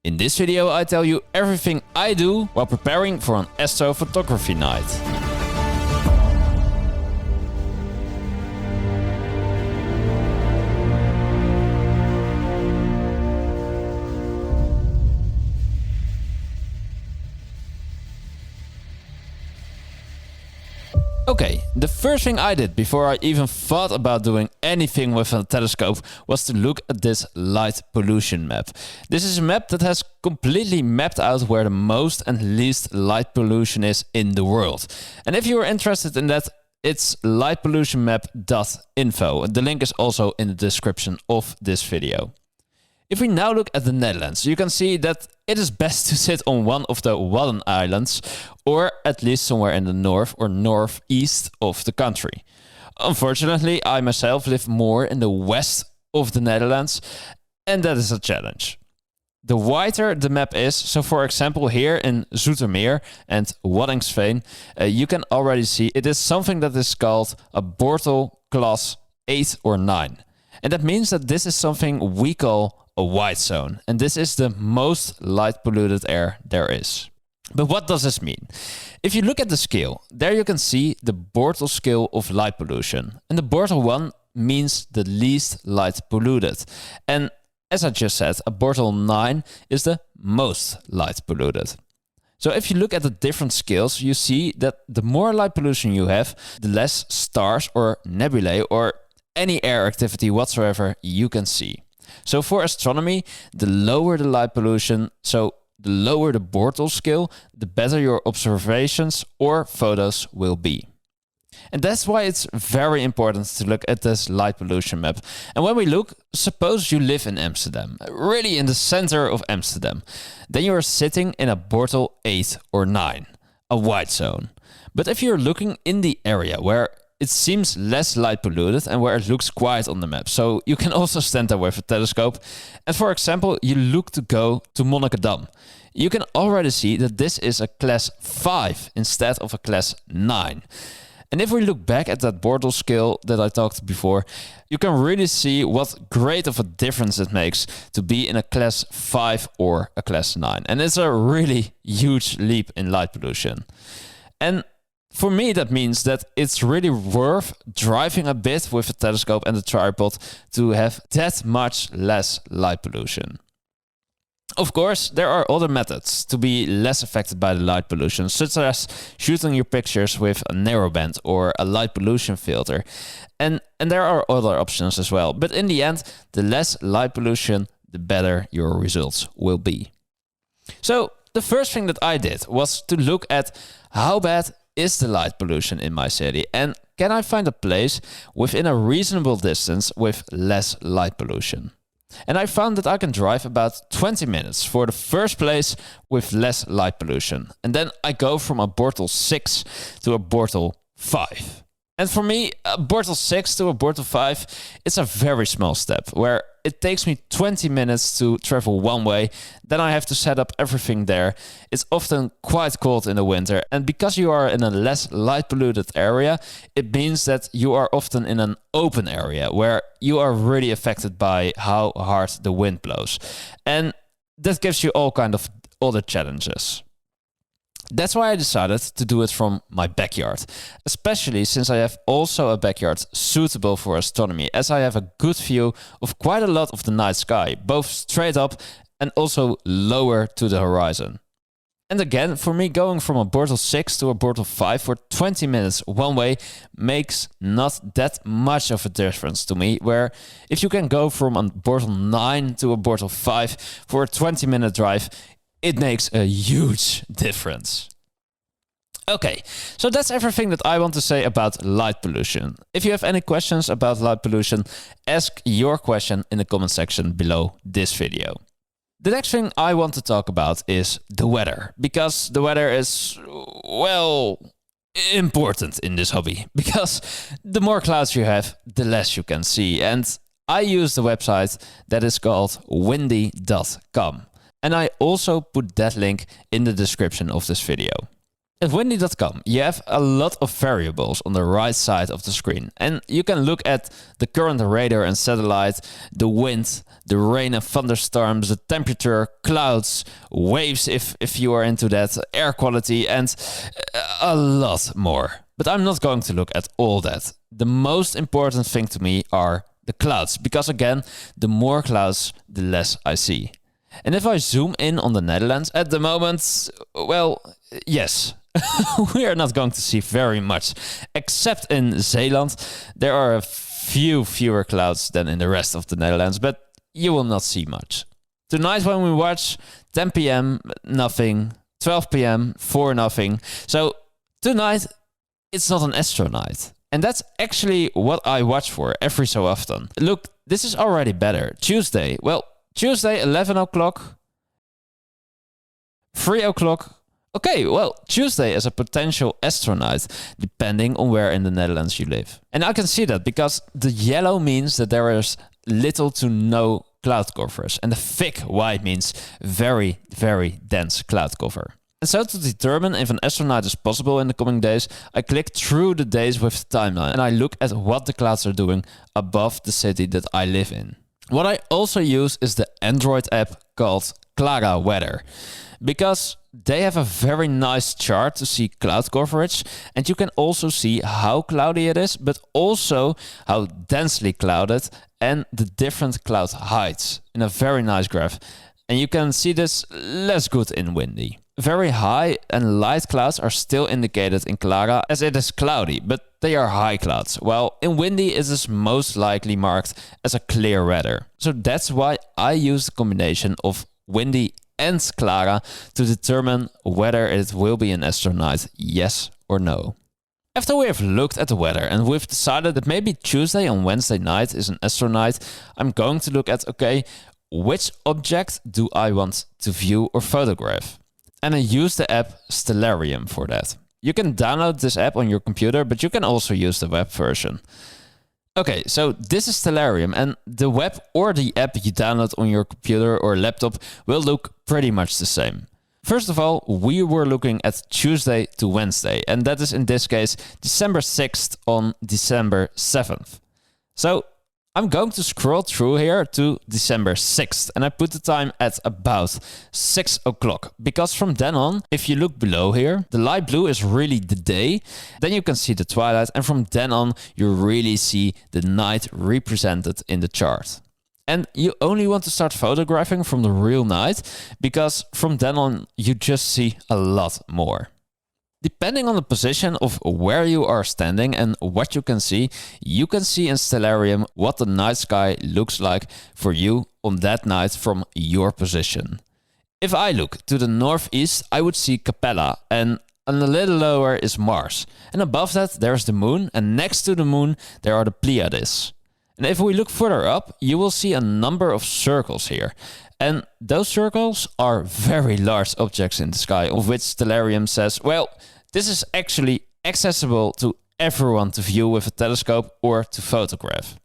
In this video I tell you everything I do while preparing for an astrophotography night. Okay, the first thing I did before I even thought about doing anything with a telescope was to look at this light pollution map. This is a map that has completely mapped out where the most and least light pollution is in the world. And if you are interested in that, it's lighpollutionmap.info. The link is also in the description of this video. If we now look at the Netherlands, you can see that it is best to sit on one of the Wadden Islands, or at least somewhere in the north or northeast of the country. Unfortunately, I myself live more in the west of the Netherlands, and that is a challenge. The wider the map is, so for example here in Zoetermeer and Waddinxveen, you can already see it is something that is called a Bortle class 8 or 9. And that means that this is something we call a white zone, and this is the most light polluted air there is. But what does this mean? If you look at the scale, there you can see the Bortle scale of light pollution, and the Bortle 1 means the least light polluted. And as I just said, a Bortle 9 is the most light polluted. So if you look at the different scales, you see that the more light pollution you have, the less stars or nebulae or any air activity whatsoever you can see. So for astronomy, the lower the light pollution, so the lower the Bortle scale, the better your observations or photos will be. And that's why it's very important to look at this light pollution map. And when we look, suppose you live in Amsterdam, really in the center of Amsterdam. Then you are sitting in a Bortle 8 or 9, a white zone. But if you're looking in the area where it seems less light polluted and where it looks quiet on the map. So you can also stand there with a telescope. And for example, you look to go to Monnikendam. You can already see that this is a class 5 instead of a class 9. And if we look back at that Bortle scale that I talked before, you can really see what great of a difference it makes to be in a class 5 or a class 9. And it's a really huge leap in light pollution. And for me, that means that it's really worth driving a bit with a telescope and a tripod to have that much less light pollution. Of course, there are other methods to be less affected by the light pollution, such as shooting your pictures with a narrowband or a light pollution filter. And there are other options as well. But in the end, the less light pollution, the better your results will be. So the first thing that I did was to look at how bad is the light pollution in my city, and can I find a place within a reasonable distance with less light pollution? And I found that I can drive about 20 minutes for the first place with less light pollution. And then I go from a Bortle 6 to a Bortle 5. And for me, a Bortle 6 to a Bortle 5, it's a very small step where it takes me 20 minutes to travel one way. Then I have to set up everything there. It's often quite cold in the winter. And because you are in a less light polluted area, it means that you are often in an open area where you are really affected by how hard the wind blows. And that gives you all kind of other challenges. That's why I decided to do it from my backyard, especially since I have also a backyard suitable for astronomy, as I have a good view of quite a lot of the night sky, both straight up and also lower to the horizon. And again, for me, going from a Bortle 6 to a Bortle 5 for 20 minutes one way makes not that much of a difference to me, where if you can go from a Bortle 9 to a Bortle 5 for a 20-minute drive, it makes a huge difference. Okay, so that's everything that I want to say about light pollution. If you have any questions about light pollution, ask your question in the comment section below this video. The next thing I want to talk about is the weather, because the weather is, well, important in this hobby, because the more clouds you have, the less you can see. And I use the website that is called windy.com. And I also put that link in the description of this video. At windy.com, you have a lot of variables on the right side of the screen. And you can look at the current radar and satellite, the wind, the rain and thunderstorms, the temperature, clouds, waves if you are into that, air quality, and a lot more. But I'm not going to look at all that. The most important thing to me are the clouds, because again, the more clouds, the less I see. And if I zoom in on the Netherlands at the moment, well, yes, we are not going to see very much. Except in Zeeland, there are a few fewer clouds than in the rest of the Netherlands, but you will not see much. Tonight when we watch, 10 p.m, nothing. 12 p.m, 4 nothing. So tonight, it's not an Astro-Night. And that's actually what I watch for every so often. Look, this is already better. Tuesday, well, Tuesday, 11 o'clock, 3 o'clock. Okay, well, Tuesday is a potential Astro-Night, depending on where in the Netherlands you live. And I can see that because the yellow means that there is little to no cloud coverage. And the thick white means very, very dense cloud cover. And so to determine if an Astro-Night is possible in the coming days, I click through the days with the timeline and I look at what the clouds are doing above the city that I live in. What I also use is the Android app called Klara Weather, because they have a very nice chart to see cloud coverage, and you can also see how cloudy it is, but also how densely clouded and the different cloud heights in a very nice graph. And you can see this less good in windy. Very high and light clouds are still indicated in Klara as it is cloudy, but they are high clouds, while in windy it is most likely marked as a clear weather. So that's why I use the combination of windy and Klara to determine whether it will be an Astro-Night, yes or no. After we have looked at the weather and we've decided that maybe Tuesday and Wednesday night is an Astro-Night, I'm going to look at, okay, which object do I want to view or photograph? And I use the app Stellarium for that. You can download this app on your computer, but you can also use the web version. Okay, so this is Stellarium, and the web or the app you download on your computer or laptop will look pretty much the same. First of all, we were looking at Tuesday to Wednesday, and that is in this case December 6th on December 7th. So I'm going to scroll through here to December 6th and I put the time at about 6 o'clock, because from then on, if you look below here, the light blue is really the day, then you can see the twilight, and from then on you really see the night represented in the chart. And you only want to start photographing from the real night, because from then on you just see a lot more. Depending on the position of where you are standing and what you can see in Stellarium what the night sky looks like for you on that night from your position. If I look to the northeast, I would see Capella, and a little lower is Mars. And above that there's the moon, and next to the moon there are the Pleiades. And if we look further up, you will see a number of circles here. And those circles are very large objects in the sky, of which Stellarium says, well, this is actually accessible to everyone to view with a telescope or to photograph.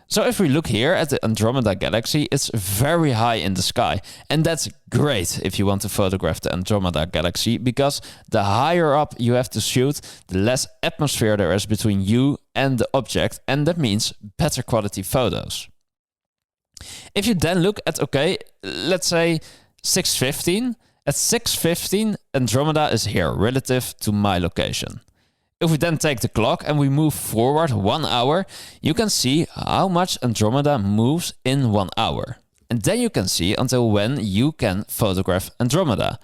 So if we look here at the Andromeda Galaxy, it's very high in the sky. And that's great if you want to photograph the Andromeda Galaxy, because the higher up you have to shoot, the less atmosphere there is between you and the object, and that means better quality photos. If you then look at, okay, let's say 6:15, at 6:15 Andromeda is here relative to my location. If we then take the clock and we move forward 1 hour, you can see how much Andromeda moves in 1 hour. And then you can see until when you can photograph Andromeda.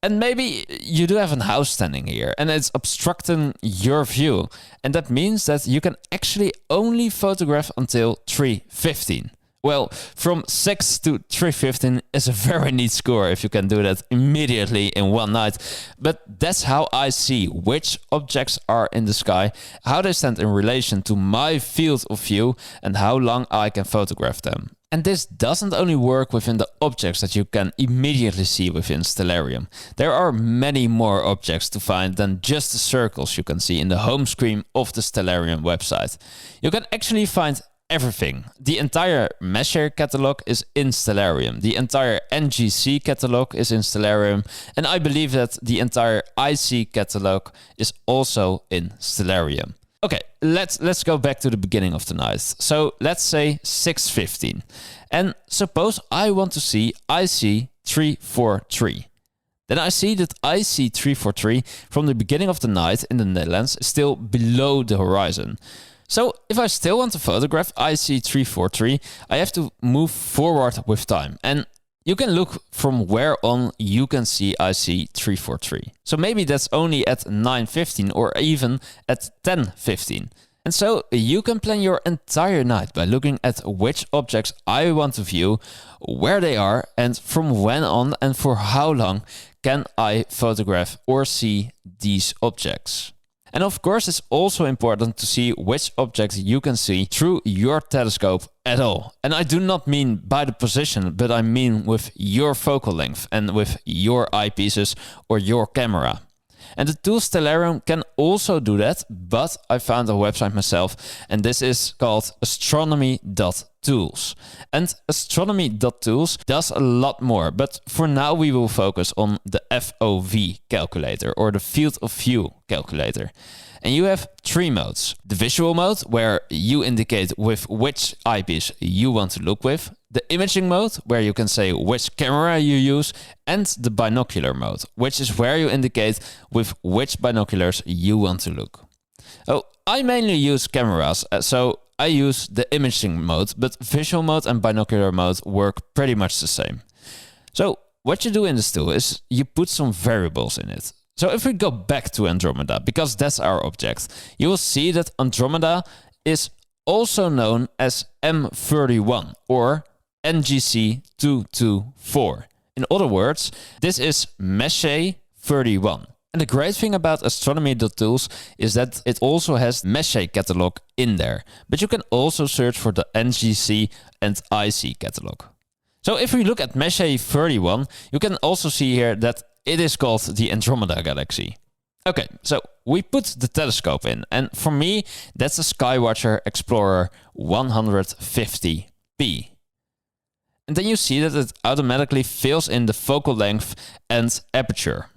And maybe you do have a house standing here and it's obstructing your view. And that means that you can actually only photograph until 3:15. Well, from 6 to 3:15 is a very neat score if you can do that immediately in one night. But that's how I see which objects are in the sky, how they stand in relation to my field of view, and how long I can photograph them. And this doesn't only work within the objects that you can immediately see within Stellarium. There are many more objects to find than just the circles you can see in the home screen of the Stellarium website. You can actually find everything. The entire Messier catalog is in Stellarium. The entire NGC catalog is in Stellarium. And I believe that the entire IC catalog is also in Stellarium. Okay, let's go back to the beginning of the night. So let's say 6:15. And suppose I want to see IC 343. Then I see that IC 343 from the beginning of the night in the Netherlands is still below the horizon. So if I still want to photograph IC 343, I have to move forward with time. And you can look from where on you can see IC 343. So maybe that's only at 9:15 or even at 10:15. And so you can plan your entire night by looking at which objects I want to view, where they are, and from when on and for how long can I photograph or see these objects. And of course, it's also important to see which objects you can see through your telescope at all. And I do not mean by the position, but I mean with your focal length and with your eyepieces or your camera. And the tool Stellarium can also do that, but I found a website myself, and this is called Astronomy.tools. And Astronomy.tools does a lot more, but for now we will focus on the FOV calculator, or the field of view calculator. And you have 3 modes. The visual mode, where you indicate with which eyepiece you want to look with. The imaging mode, where you can say which camera you use. And the binocular mode, which is where you indicate with which binoculars you want to look. Oh, I mainly use cameras, so I use the imaging mode, but visual mode and binocular mode work pretty much the same. So what you do in this tool is you put some variables in it. So if we go back to Andromeda, because that's our object, you will see that Andromeda is also known as M31 or NGC 224. In other words, this is Messier 31. And the great thing about Astronomy.tools is that it also has Messier catalog in there. But you can also search for the NGC and IC catalog. So if we look at Messier 31, you can also see here that it is called the Andromeda Galaxy. Okay, so we put the telescope in, and for me, that's a Skywatcher Explorer 150p. And then you see that it automatically fills in the focal length and aperture.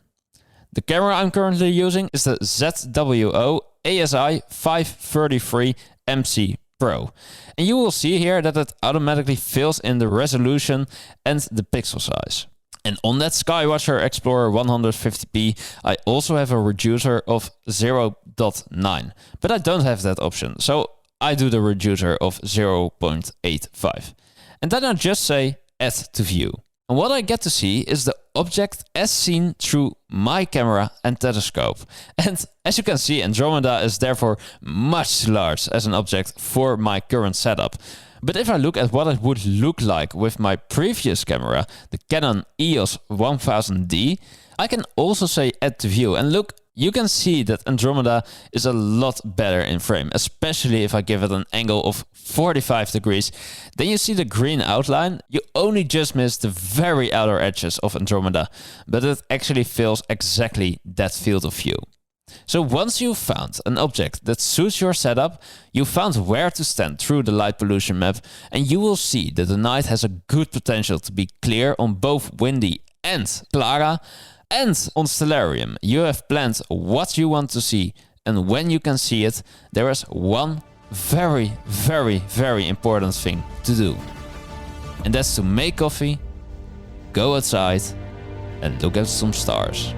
The camera I'm currently using is the ZWO ASI 533 MC Pro. And you will see here that it automatically fills in the resolution and the pixel size. And on that Skywatcher Explorer 150p, I also have a reducer of 0.9. But I don't have that option, so I do the reducer of 0.85. And then I just say add to view. And what I get to see is the object as seen through my camera and telescope. And as you can see, Andromeda is therefore much large as an object for my current setup. But if I look at what it would look like with my previous camera, the Canon EOS 1000D, I can also say add to view. And look, you can see that Andromeda is a lot better in frame, especially if I give it an angle of 45 degrees. Then you see the green outline. You only just miss the very outer edges of Andromeda, but it actually fills exactly that field of view. So once you've found an object that suits your setup, you found where to stand through the light pollution map, and you will see that the night has a good potential to be clear on both windy and Klara. And on Stellarium, you have planned what you want to see and when you can see it. There is one very, very, very important thing to do. And that's to make coffee, go outside and look at some stars.